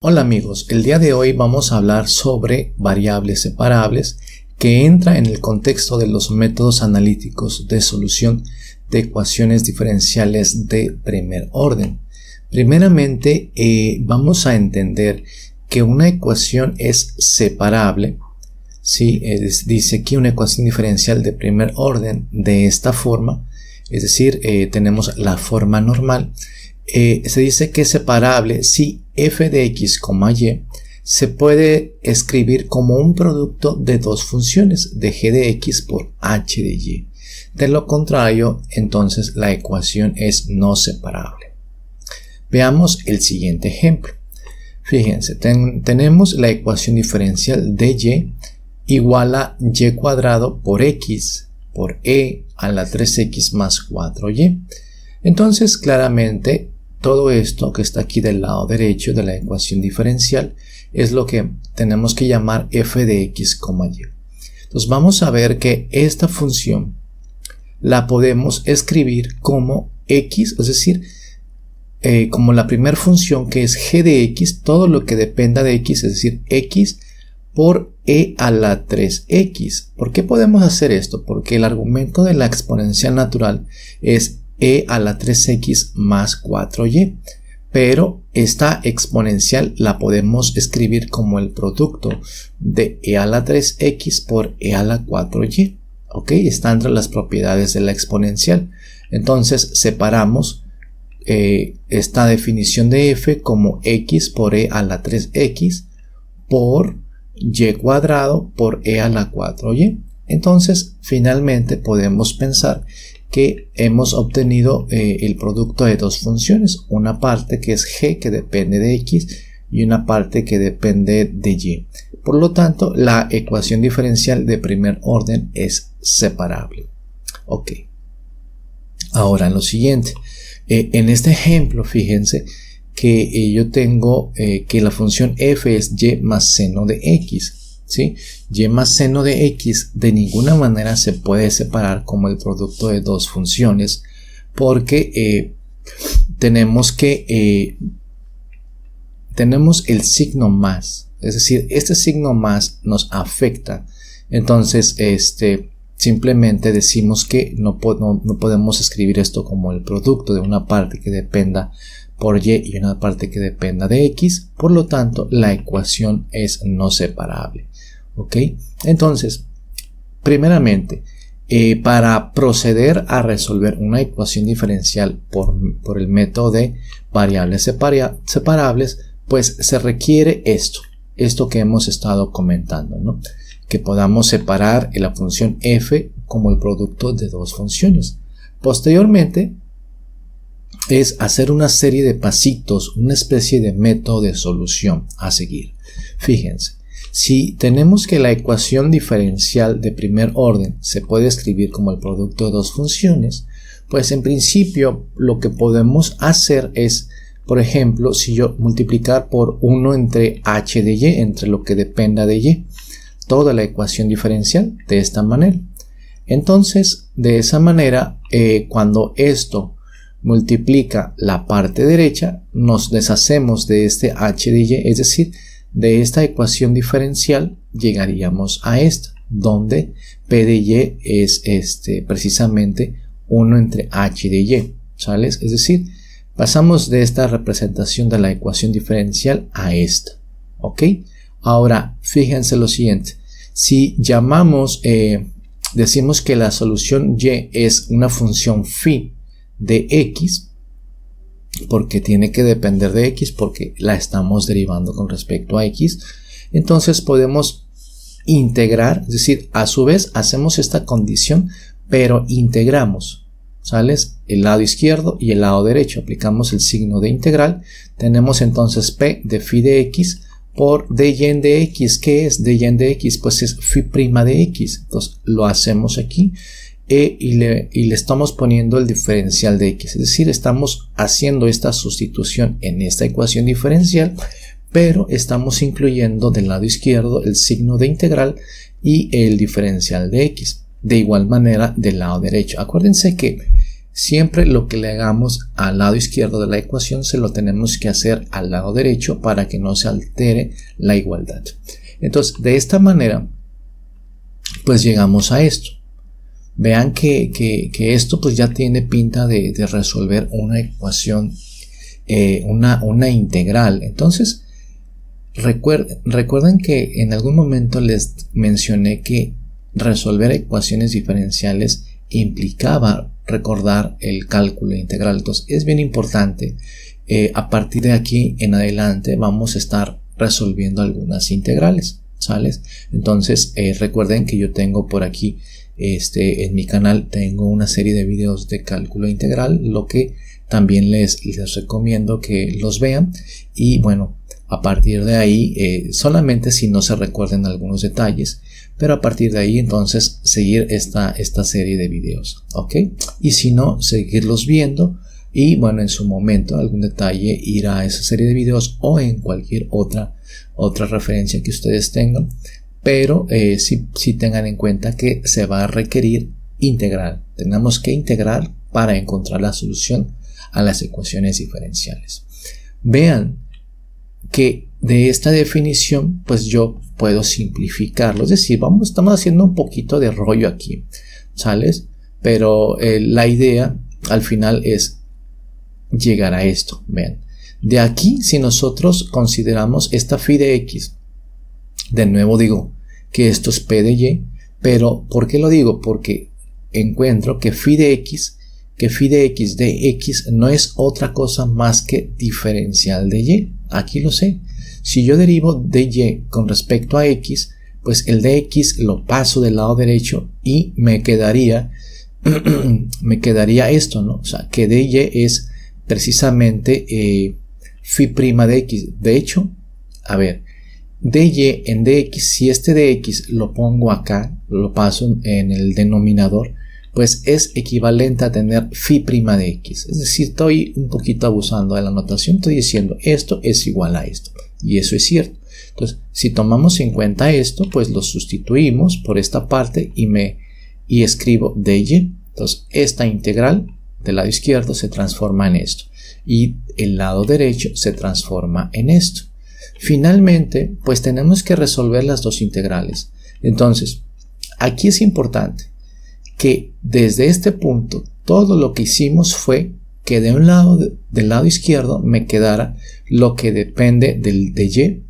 Hola amigos, el día de hoy vamos a hablar sobre variables separables que entra en el contexto de los métodos analíticos de solución de ecuaciones diferenciales de primer orden. Primeramente, vamos a entender que una ecuación es separable. ¿Sí? Dice aquí una ecuación diferencial de primer orden de esta forma, es decir, tenemos la forma normal. Se dice que es separable si f de x, y se puede escribir como un producto de dos funciones de g de x por h de y. De lo contrario, entonces la ecuación es no separable. Veamos el siguiente ejemplo. Fíjense, tenemos la ecuación diferencial de y igual a y cuadrado por x por e a la 3x más 4y. Entonces, claramente, todo esto que está aquí del lado derecho de la ecuación diferencial es lo que tenemos que llamar f de x, y. Entonces, vamos a ver que esta función la podemos escribir como x, es decir, como la primera función que es g de x, todo lo que dependa de x, es decir, x por e a la 3x. ¿Por qué podemos hacer esto? Porque el argumento de la exponencial natural es e a la 3x más 4y, pero esta exponencial la podemos escribir como el producto de e a la 3x por e a la 4y. ¿Ok? Está entre las propiedades de la exponencial. Entonces separamos esta definición de f como x por e a la 3x por y cuadrado por e a la 4y. Entonces finalmente podemos pensar que hemos obtenido el producto de dos funciones, una parte que es g que depende de x y una parte que depende de y. Por lo tanto, la ecuación diferencial de primer orden es separable. Ok. Ahora lo siguiente, en este ejemplo fíjense que yo tengo que la función f es y más seno de x. ¿Sí? Y más seno de x de ninguna manera se puede separar como el producto de dos funciones porque tenemos el signo más, es decir, este signo más nos afecta. Entonces simplemente decimos que no podemos escribir esto como el producto de una parte que dependa por y una parte que dependa de x. Por lo tanto, la ecuación es no separable. ¿Ok? Entonces, primeramente, para proceder a resolver una ecuación diferencial por el método de variables separables, pues se requiere esto que hemos estado comentando, ¿no? Que podamos separar la función f como el producto de dos funciones. Posteriormente, es hacer una serie de pasitos, una especie de método de solución a seguir. Fíjense. Si tenemos que la ecuación diferencial de primer orden se puede escribir como el producto de dos funciones, pues en principio lo que podemos hacer es, por ejemplo, si yo multiplicar por 1 entre h de y, entre lo que dependa de y, toda la ecuación diferencial de esta manera. Entonces, de esa manera, cuando esto multiplica la parte derecha, nos deshacemos de este h de y, es decir, de esta ecuación diferencial llegaríamos a esta, donde p de y es precisamente 1 entre h de y, ¿sales? Es decir, pasamos de esta representación de la ecuación diferencial a esta, ¿ok? Ahora, fíjense lo siguiente, si llamamos, decimos que la solución y es una función phi de x, porque tiene que depender de x, porque la estamos derivando con respecto a x, entonces podemos integrar, es decir, a su vez hacemos esta condición, pero integramos, ¿sales? El lado izquierdo y el lado derecho, aplicamos el signo de integral, tenemos entonces p de phi de x por d y de x. ¿Qué es d y de x? Pues es phi prima de x, entonces lo hacemos aquí. Y le estamos poniendo el diferencial de x, es decir, estamos haciendo esta sustitución en esta ecuación diferencial, pero estamos incluyendo del lado izquierdo el signo de integral y el diferencial de x. De igual manera del lado derecho. Acuérdense que siempre lo que le hagamos al lado izquierdo de la ecuación se lo tenemos que hacer al lado derecho para que no se altere la igualdad. Entonces, de esta manera, pues llegamos a esto. Vean que esto pues ya tiene pinta de resolver una ecuación, una integral. Entonces, recuerden que en algún momento les mencioné que resolver ecuaciones diferenciales implicaba recordar el cálculo integral. Entonces es bien importante. A partir de aquí en adelante vamos a estar resolviendo algunas integrales, ¿sales? Entonces recuerden que yo tengo por aquí en mi canal tengo una serie de videos de cálculo integral, lo que también les recomiendo que los vean. Y bueno, a partir de ahí, solamente si no se recuerden algunos detalles, pero a partir de ahí entonces seguir esta serie de videos, ¿ok? Y si no, seguirlos viendo y bueno, en su momento algún detalle ir a esa serie de videos o en cualquier otra referencia que ustedes tengan, pero sí tengan en cuenta que se va a requerir integrar. Tenemos que integrar para encontrar la solución a las ecuaciones diferenciales. Vean que de esta definición pues yo puedo simplificarlo, es decir, estamos haciendo un poquito de rollo aquí, ¿sales? Pero la idea al final es llegar a esto. Vean, de aquí si nosotros consideramos esta phi de x, de nuevo digo que esto es p de y, pero ¿por qué lo digo? Porque encuentro que phi de x de x no es otra cosa más que diferencial de y. Aquí lo sé. Si yo derivo de y con respecto a x, pues el de x lo paso del lado derecho y me quedaría esto, ¿no? O sea, que de y es precisamente phi prima de x. De hecho, a ver, dy en dx, si este dx lo pongo acá, lo paso en el denominador, pues es equivalente a tener phi prima de x. Es decir, estoy un poquito abusando de la notación, estoy diciendo esto es igual a esto, y eso es cierto. Entonces, si tomamos en cuenta esto, pues lo sustituimos por esta parte y escribo dy. Entonces, esta integral del lado izquierdo se transforma en esto, y el lado derecho se transforma en esto. Finalmente, pues tenemos que resolver las dos integrales. Entonces, aquí es importante que desde este punto todo lo que hicimos fue que del lado izquierdo me quedara lo que depende de y,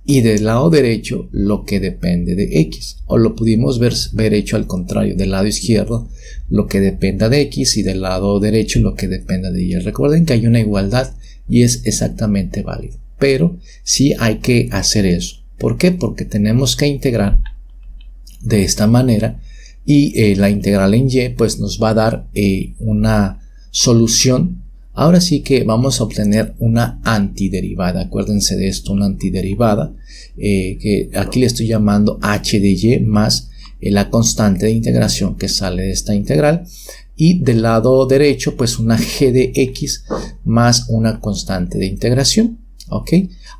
y del lado derecho lo que depende de x, o lo pudimos ver hecho al contrario, del lado izquierdo lo que dependa de x y del lado derecho lo que dependa de y. Recuerden que hay una igualdad y es exactamente válido, pero sí hay que hacer eso. ¿Por qué? Porque tenemos que integrar de esta manera y la integral en y pues nos va a dar una solución. Ahora sí que vamos a obtener una antiderivada. Acuérdense de esto, una antiderivada, que aquí le estoy llamando h de y más la constante de integración que sale de esta integral, y del lado derecho pues una g de x más una constante de integración. ¿Ok?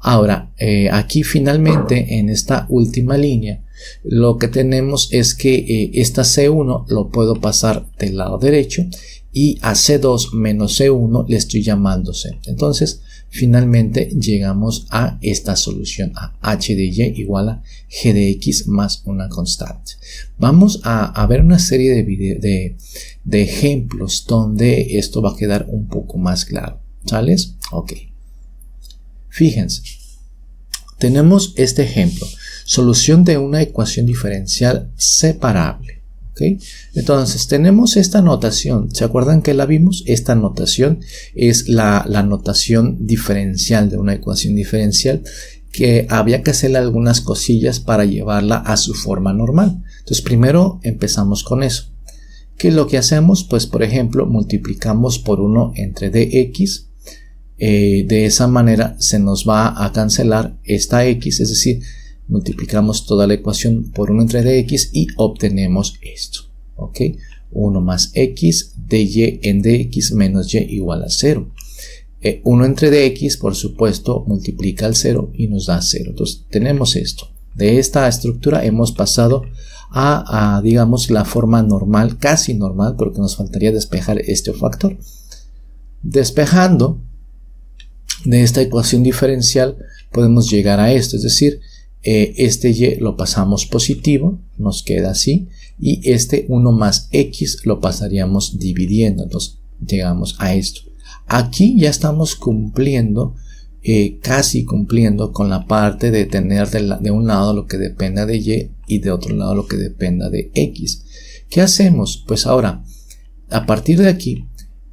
Ahora, aquí finalmente en esta última línea lo que tenemos es que esta C1 lo puedo pasar del lado derecho y a C2 menos C1 le estoy llamando C. Entonces, finalmente llegamos a esta solución, a h de y igual a g de x más una constante. Vamos a ver una serie de ejemplos donde esto va a quedar un poco más claro. ¿Sales? Ok. Fíjense, tenemos este ejemplo, solución de una ecuación diferencial separable. ¿Okay? Entonces tenemos esta notación, ¿se acuerdan que la vimos? Esta notación es la notación diferencial de una ecuación diferencial, que había que hacerle algunas cosillas para llevarla a su forma normal. Entonces primero empezamos con eso. ¿Qué es lo que hacemos? Pues por ejemplo multiplicamos por 1 entre dx. De esa manera se nos va a cancelar esta x, es decir, multiplicamos toda la ecuación por 1 entre dx y obtenemos esto. ¿Ok? 1 más x de y en dx menos y igual a 0. 1 entre dx, por supuesto, multiplica al 0 y nos da 0. Entonces tenemos esto. De esta estructura hemos pasado a digamos, la forma normal, casi normal, porque nos faltaría despejar este factor. Despejando de esta ecuación diferencial podemos llegar a esto, es decir, este y lo pasamos positivo, nos queda así, y este 1 más x lo pasaríamos dividiendo, entonces llegamos a esto. Aquí ya estamos cumpliendo, casi cumpliendo con la parte de tener de un lado lo que dependa de y de otro lado lo que dependa de x. ¿Qué hacemos? Pues ahora, a partir de aquí,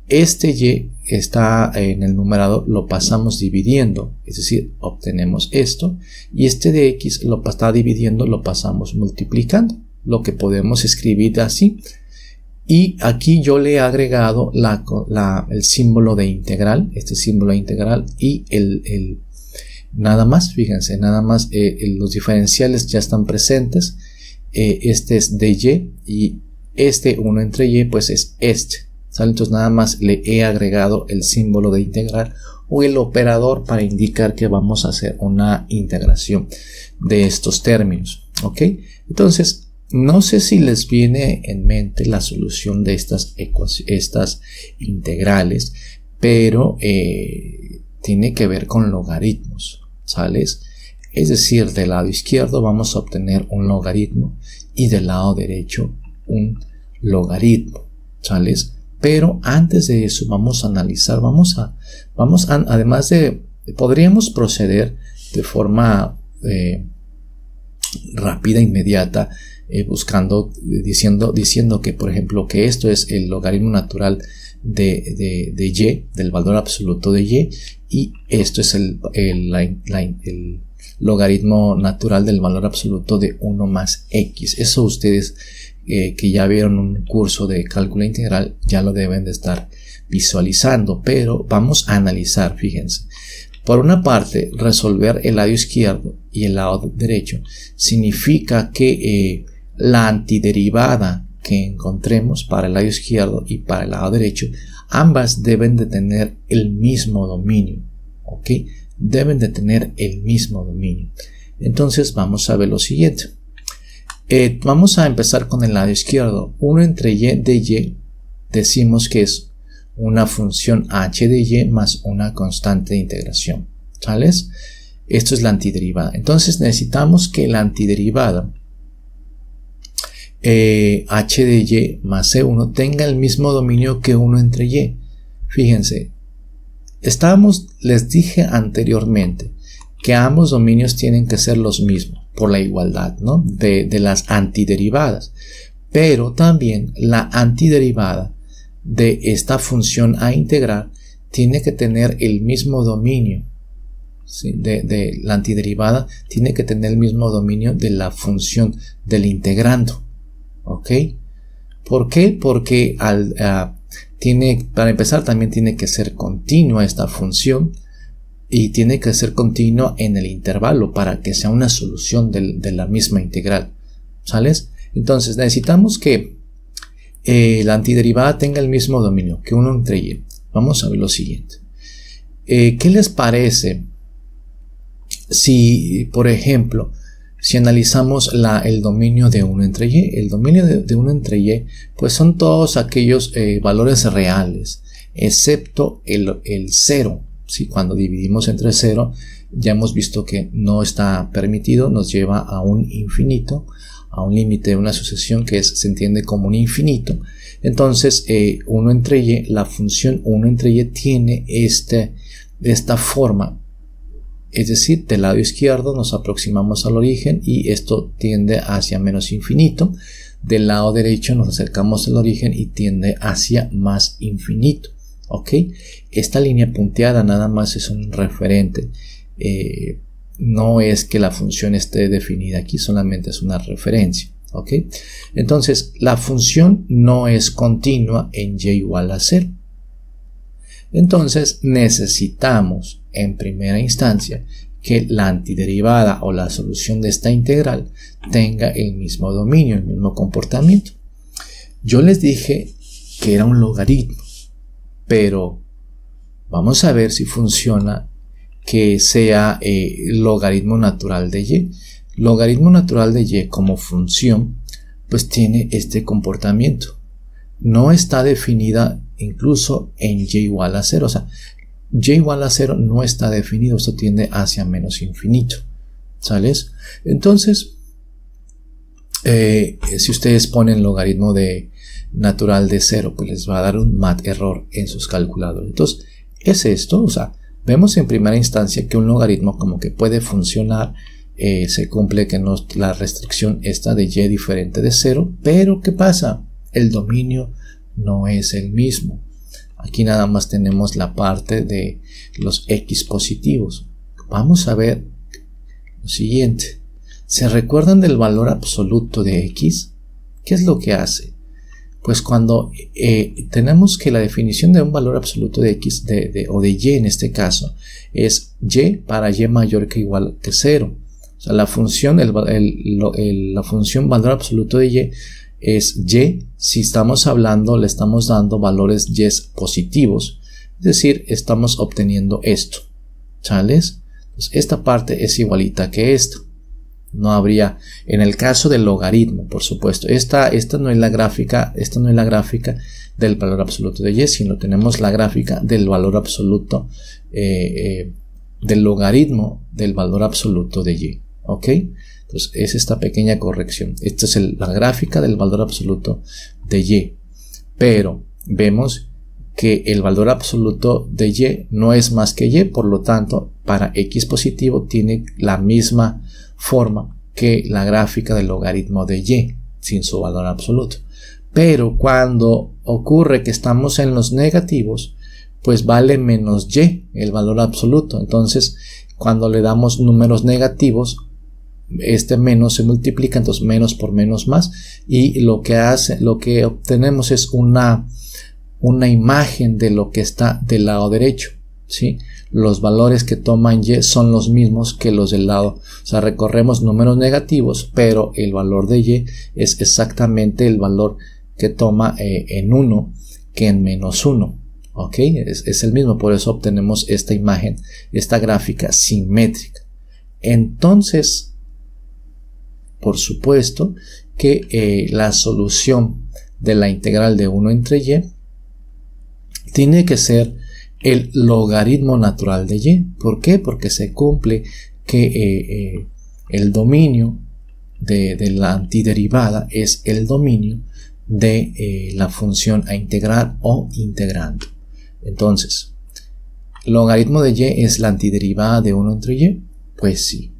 este y está en el numerador, lo pasamos dividiendo, es decir, obtenemos esto, y este de x lo está dividiendo, lo pasamos multiplicando, lo que podemos escribir así. Y aquí yo le he agregado el símbolo de integral, este símbolo de integral, y nada más, fíjense, nada más los diferenciales ya están presentes. Este es de y este 1 entre y pues es este, ¿sale? Entonces nada más le he agregado el símbolo de integral o el operador para indicar que vamos a hacer una integración de estos términos, ¿ok? Entonces, no sé si les viene en mente la solución de estas integrales, pero tiene que ver con logaritmos, ¿sales? Es decir, del lado izquierdo vamos a obtener un logaritmo y del lado derecho un logaritmo, ¿sales? Pero antes de eso vamos a analizar, además podríamos proceder de forma rápida, inmediata, diciendo que, por ejemplo, que esto es el logaritmo natural de y, del valor absoluto de y esto es el logaritmo natural del valor absoluto de 1 más x. Eso ustedes que ya vieron un curso de cálculo integral ya lo deben de estar visualizando, pero vamos a analizar, fíjense. Por una parte, resolver el lado izquierdo y el lado derecho significa que la antiderivada que encontremos para el lado izquierdo y para el lado derecho, ambas deben de tener el mismo dominio, ¿ok? Deben de tener el mismo dominio. Entonces vamos a ver lo siguiente. Vamos a empezar con el lado izquierdo. 1 entre y de y decimos que es una función h de y más una constante de integración, ¿sales? Esto es la antiderivada. Entonces necesitamos que la antiderivada h de y más c1 tenga el mismo dominio que 1 entre y. Fíjense, les dije anteriormente que ambos dominios tienen que ser los mismos por la igualdad, ¿no? de las antiderivadas, pero también la antiderivada de esta función a integrar tiene que tener el mismo dominio, ¿sí? de la antiderivada tiene que tener el mismo dominio de la función del integrando, ¿ok? ¿Por qué? Porque para empezar también tiene que ser continua esta función y tiene que ser continua en el intervalo para que sea una solución de la misma integral, ¿sales? Entonces necesitamos que la antiderivada tenga el mismo dominio que 1 entre y. Vamos a ver lo siguiente. ¿Qué les parece si, por ejemplo, si analizamos el dominio de 1 entre y? El dominio de 1 entre y pues son todos aquellos valores reales, excepto el 0. ¿Sí? Cuando dividimos entre 0 ya hemos visto que no está permitido, nos lleva a un infinito, a un límite de una sucesión que se entiende como un infinito. Entonces 1 entre y, la función 1 entre y tiene esta forma, es decir, del lado izquierdo nos aproximamos al origen y esto tiende hacia menos infinito, del lado derecho nos acercamos al origen y tiende hacia más infinito, ¿ok? Esta línea punteada nada más es un referente, no es que la función esté definida aquí, solamente es una referencia, ¿ok? Entonces la función no es continua en y igual a 0. Entonces necesitamos en primera instancia que la antiderivada o la solución de esta integral tenga el mismo dominio, el mismo comportamiento. Yo les dije que era un logaritmo, pero vamos a ver si funciona que sea logaritmo natural de y. logaritmo natural de y como función, pues tiene este comportamiento. No está definida incluso en y igual a 0. O sea, y igual a 0 no está definido. Esto tiende hacia menos infinito. ¿Sales? Entonces, si ustedes ponen logaritmo de natural de 0, pues les va a dar un mat error en sus calculadores. Entonces, es esto. O sea, vemos en primera instancia que un logaritmo como que puede funcionar. Se cumple que no, la restricción está de y diferente de 0, pero ¿qué pasa? El dominio no es el mismo. Aquí nada más tenemos la parte de los x positivos. Vamos a ver lo siguiente. ¿Se recuerdan del valor absoluto de x? ¿Qué es lo que hace? Pues cuando tenemos que la definición de un valor absoluto de x o de y en este caso es y para y mayor que igual que 0. O sea, la función, la función valor absoluto de y es y si estamos hablando, le estamos dando valores y positivos. Es decir, estamos obteniendo esto. ¿Sales? Entonces, esta parte es igualita que esta. No habría, en el caso del logaritmo, por supuesto, esta no es la gráfica, del valor absoluto de y, sino tenemos la gráfica del valor absoluto, del logaritmo del valor absoluto de y. ¿Ok? Entonces es esta pequeña corrección. Esta es la gráfica del valor absoluto de y. Pero vemos que el valor absoluto de y no es más que y, por lo tanto, para x positivo tiene la misma forma que la gráfica del logaritmo de y, sin su valor absoluto. Pero cuando ocurre que estamos en los negativos, pues vale menos y el valor absoluto. Entonces, cuando le damos números negativos, este menos se multiplica, entonces menos por menos más, y lo que obtenemos es una imagen de lo que está del lado derecho, ¿sí? Los valores que toman y son los mismos que los del lado, o sea, recorremos números negativos, pero el valor de y es exactamente el valor que toma en 1 que en menos 1. ¿Ok? Es el mismo, por eso obtenemos esta imagen, esta gráfica simétrica. Entonces, por supuesto que la solución de la integral de 1 entre y tiene que ser el logaritmo natural de y. ¿Por qué? Porque se cumple que el dominio de la antiderivada es el dominio de la función a integrar o integrando. Entonces, ¿logaritmo de y es la antiderivada de 1 entre y? Pues sí.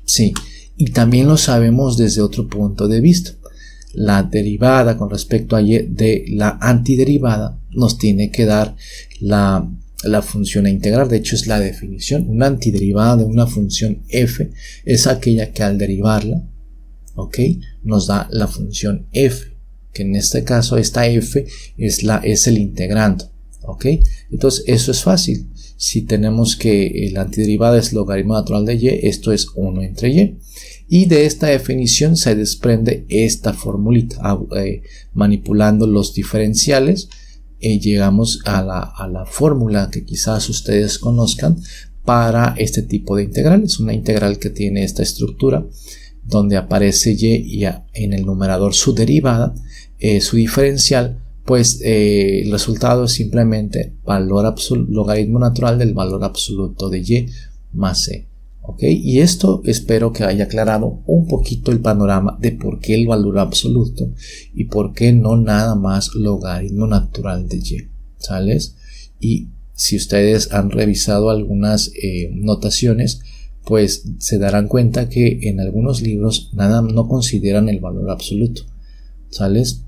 Sí. Y también lo sabemos desde otro punto de vista. La derivada con respecto a y de la antiderivada nos tiene que dar la función a integrar. De hecho, es la definición. Una antiderivada de una función f es aquella que al derivarla, ¿ok?, nos da la función f, que en este caso esta f es el integrando. ¿Ok? Entonces eso es fácil. Si tenemos que la antiderivada es logaritmo natural de y, esto es 1 entre y. Y de esta definición se desprende esta formulita. Manipulando los diferenciales, llegamos a la fórmula que quizás ustedes conozcan para este tipo de integrales. Una integral que tiene esta estructura, donde aparece y en el numerador su derivada, su diferencial. Pues el resultado es simplemente logaritmo natural del valor absoluto de y más c. ¿Ok? Y esto espero que haya aclarado un poquito el panorama de por qué el valor absoluto y por qué no nada más logaritmo natural de y. ¿Sales? Y si ustedes han revisado algunas notaciones, pues se darán cuenta que en algunos libros no consideran el valor absoluto. ¿Sales?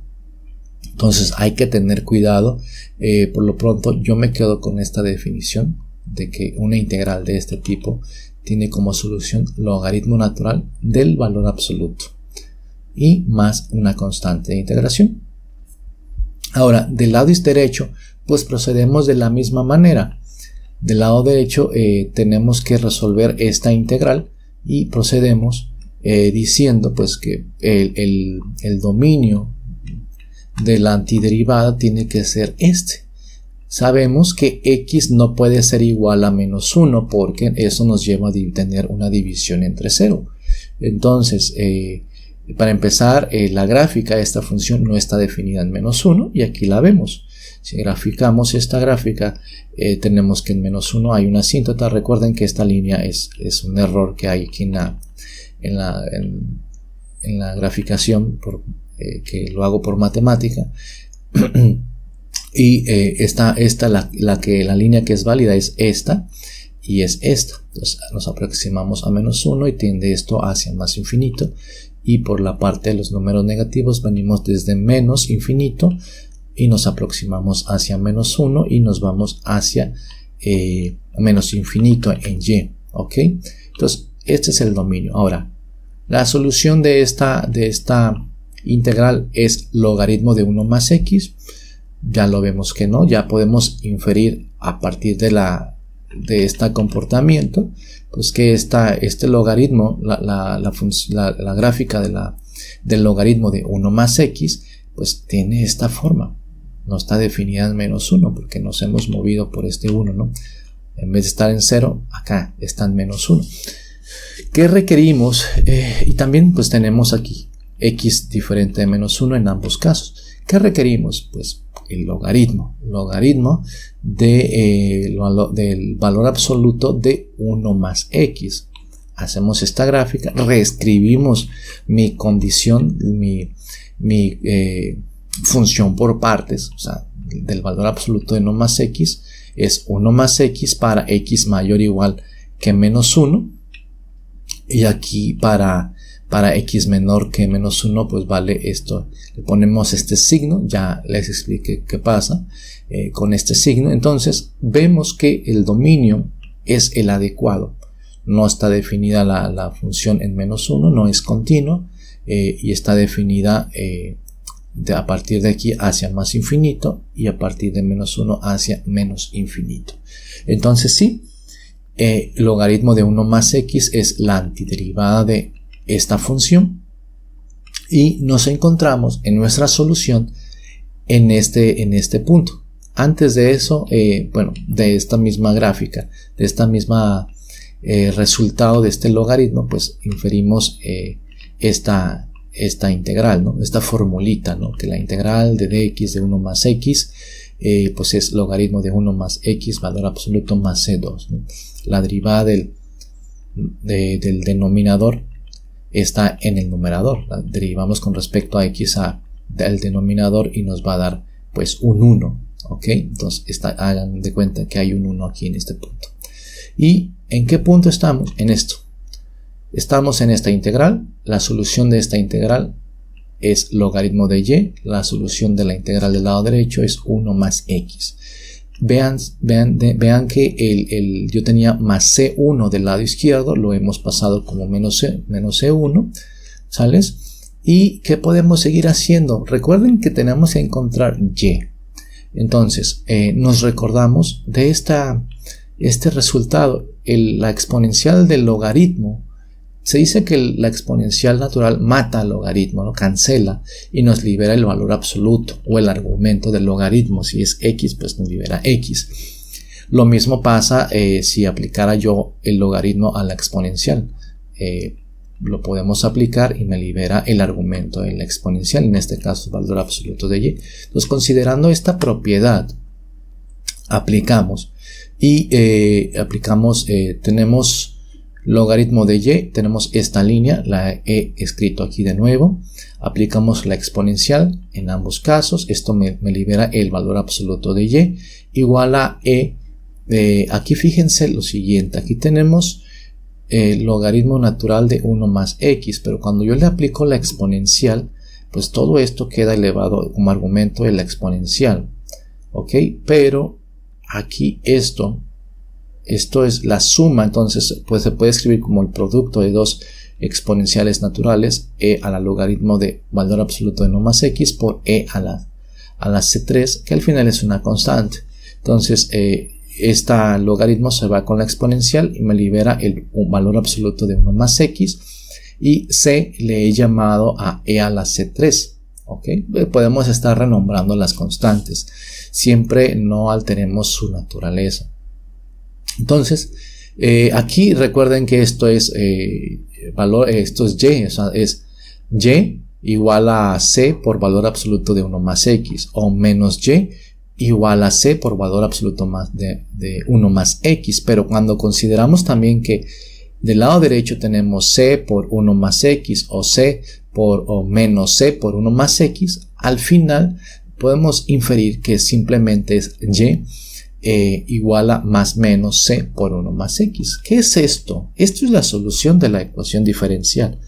Entonces hay que tener cuidado. Por lo pronto yo me quedo con esta definición de que una integral de este tipo tiene como solución logaritmo natural del valor absoluto y más una constante de integración. Ahora, del lado derecho, pues procedemos de la misma manera. Del lado derecho tenemos que resolver esta integral y procedemos diciendo pues que el dominio de la antiderivada tiene que ser este. Sabemos que x no puede ser igual a menos 1 porque eso nos lleva a tener una división entre 0. Entonces, para empezar, la gráfica de esta función no está definida en -1 y aquí la vemos. Si graficamos esta gráfica, tenemos que en -1 hay una asíntota. Recuerden que esta línea es un error que hay aquí en la graficación, que lo hago por matemática. Y la línea que es válida es esta y es esta. Entonces nos aproximamos a -1 y tiende esto hacia más infinito, y por la parte de los números negativos venimos desde menos infinito y nos aproximamos hacia -1 y nos vamos hacia menos infinito en y. ¿Ok? Entonces este es el dominio. Ahora, la solución de esta integral es logaritmo de 1 más x. Ya lo vemos que no, ya podemos inferir a partir de este comportamiento, pues que este logaritmo, la gráfica del logaritmo de 1 más x, pues tiene esta forma. No está definida en -1 porque nos hemos movido por este 1, ¿no? En vez de estar en 0, acá está en -1. ¿Qué requerimos? Y también pues tenemos aquí x diferente de -1 en ambos casos. ¿Qué requerimos? Pues el logaritmo del valor absoluto de 1 más x. Hacemos esta gráfica, reescribimos mi condición, mi función por partes, o sea, del valor absoluto de 1 más x es 1 más x para x mayor o igual que -1, y aquí para x menor que -1 pues vale esto, le ponemos este signo, ya les expliqué qué pasa con este signo. Entonces vemos que el dominio es el adecuado, no está definida la función en -1, no es continua, y está definida a partir de aquí hacia más infinito y a partir de -1 hacia menos infinito. Entonces sí, logaritmo de 1 más x es la antiderivada de esta función, y nos encontramos en nuestra solución en este punto. Antes de eso, de esta misma gráfica, de esta misma resultado de este logaritmo, pues inferimos esta integral, ¿no? Esta formulita, ¿no? Que la integral de dx de 1 más x pues es logaritmo de 1 más x al absoluto más c2, ¿no? La derivada del denominador está en el numerador. La derivamos con respecto a x del denominador y nos va a dar pues un 1. ¿Ok? Entonces hagan de cuenta que hay un 1 aquí en este punto. ¿Y en qué punto estamos? En esto. Estamos en esta integral. La solución de esta integral es logaritmo de y. La solución de la integral del lado derecho es 1 más x. Vean que yo tenía más c1 del lado izquierdo, lo hemos pasado como menos c1, ¿sales? ¿Y qué podemos seguir haciendo? Recuerden que tenemos que encontrar y. Entonces, nos recordamos de este resultado, la exponencial del logaritmo. Se dice que la exponencial natural mata al logaritmo, lo cancela y nos libera el valor absoluto o el argumento del logaritmo. Si es x, pues nos libera x. Lo mismo pasa si aplicara yo el logaritmo a la exponencial. Lo podemos aplicar y me libera el argumento de la exponencial, en este caso el valor absoluto de y. Entonces, considerando esta propiedad, aplicamos tenemos logaritmo de y, tenemos esta línea, la he escrito aquí de nuevo, aplicamos la exponencial en ambos casos, esto me libera el valor absoluto de y, igual a aquí fíjense lo siguiente, aquí tenemos el logaritmo natural de 1 más x, pero cuando yo le aplico la exponencial, pues todo esto queda elevado como argumento de la exponencial, ¿ok? Pero aquí esto es la suma, entonces pues se puede escribir como el producto de dos exponenciales naturales, e a la logaritmo de valor absoluto de 1 más x por e a la c3, que al final es una constante. Entonces este logaritmo se va con la exponencial y me libera un valor absoluto de 1 más x, y c le he llamado a e a la c3. ¿Ok? Podemos estar renombrando las constantes, siempre no alteremos su naturaleza. Entonces, aquí recuerden que esto es esto es y, o sea, es y igual a c por valor absoluto de 1 más x, o menos y igual a c por valor absoluto más de 1 más x. Pero cuando consideramos también que del lado derecho tenemos c por 1 más x o c o menos c por 1 más x, al final podemos inferir que simplemente es y igual a más menos c por 1 más x. ¿Qué es esto? Esto es la solución de la ecuación diferencial.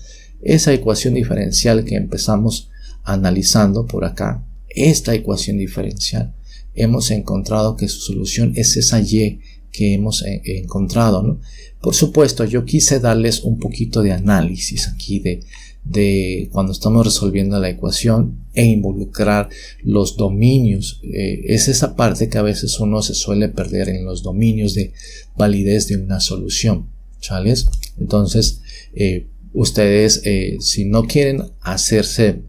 Esa ecuación diferencial que empezamos analizando por acá, esta ecuación diferencial, hemos encontrado que su solución es esa y que hemos encontrado, ¿no? Por supuesto, yo quise darles un poquito de análisis aquí de cuando estamos resolviendo la ecuación e involucrar los dominios. Es esa parte que a veces uno se suele perder en los dominios de validez de una solución, ¿sales? Entonces, ustedes, si no quieren hacerse,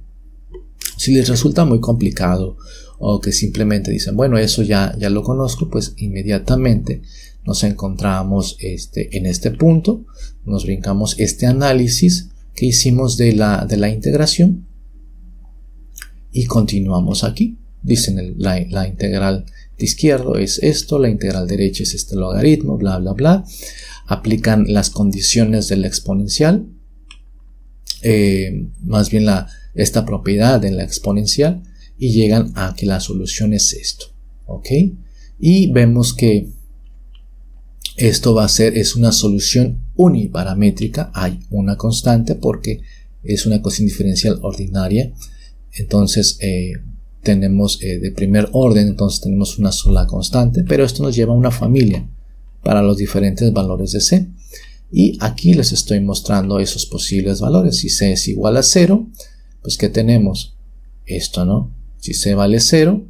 si les resulta muy complicado o que simplemente dicen, bueno, eso ya lo conozco, pues inmediatamente nos encontramos en este punto, nos brincamos este análisis que hicimos de la integración y continuamos aquí. Dicen la integral de izquierdo es esto, la integral derecha es este logaritmo, bla bla bla. Aplican las condiciones de la exponencial, más bien esta propiedad de la exponencial, y llegan a que la solución es esto, ¿ok? Y vemos que esto es una solución uniparamétrica. Hay una constante porque es una ecuación diferencial ordinaria. Entonces tenemos de primer orden, entonces tenemos una sola constante, pero esto nos lleva a una familia para los diferentes valores de c. Y aquí les estoy mostrando esos posibles valores. Si c es igual a 0, pues ¿qué tenemos? Esto, ¿no? Si c vale 0,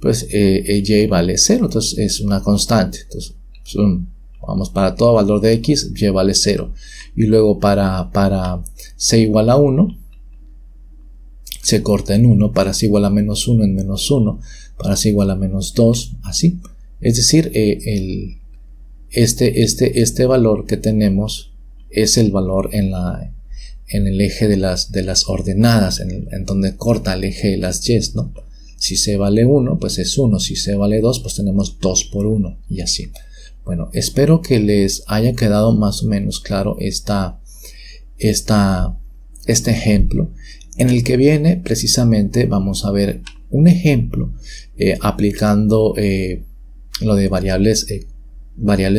pues y vale 0, entonces es una constante. Entonces, vamos, para todo valor de x, y vale 0. Y luego para c igual a 1, se corta en 1, para c igual a menos 1 en menos 1, para c igual a menos 2, así. Es decir, este valor que tenemos es el valor en el eje de las ordenadas, en donde corta el eje de las y, ¿no? Si c vale 1, pues es 1. Si c vale 2, pues tenemos 2 por 1 y así. Bueno, espero que les haya quedado más o menos claro este ejemplo, en el que viene precisamente, vamos a ver un ejemplo aplicando lo de variables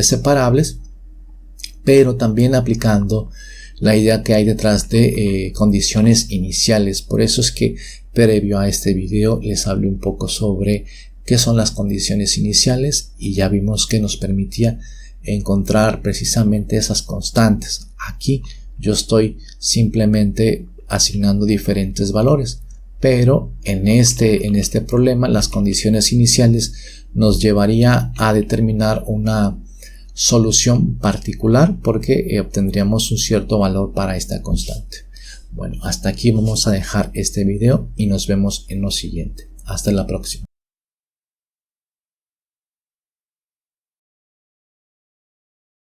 separables, pero también aplicando la idea que hay detrás de condiciones iniciales. Por eso es que previo a este video les hablé un poco sobre qué son las condiciones iniciales y ya vimos que nos permitía encontrar precisamente esas constantes. Aquí yo estoy simplemente asignando diferentes valores, pero en este problema las condiciones iniciales nos llevaría a determinar una solución particular porque obtendríamos un cierto valor para esta constante. Bueno, hasta aquí vamos a dejar este video y nos vemos en lo siguiente. Hasta la próxima.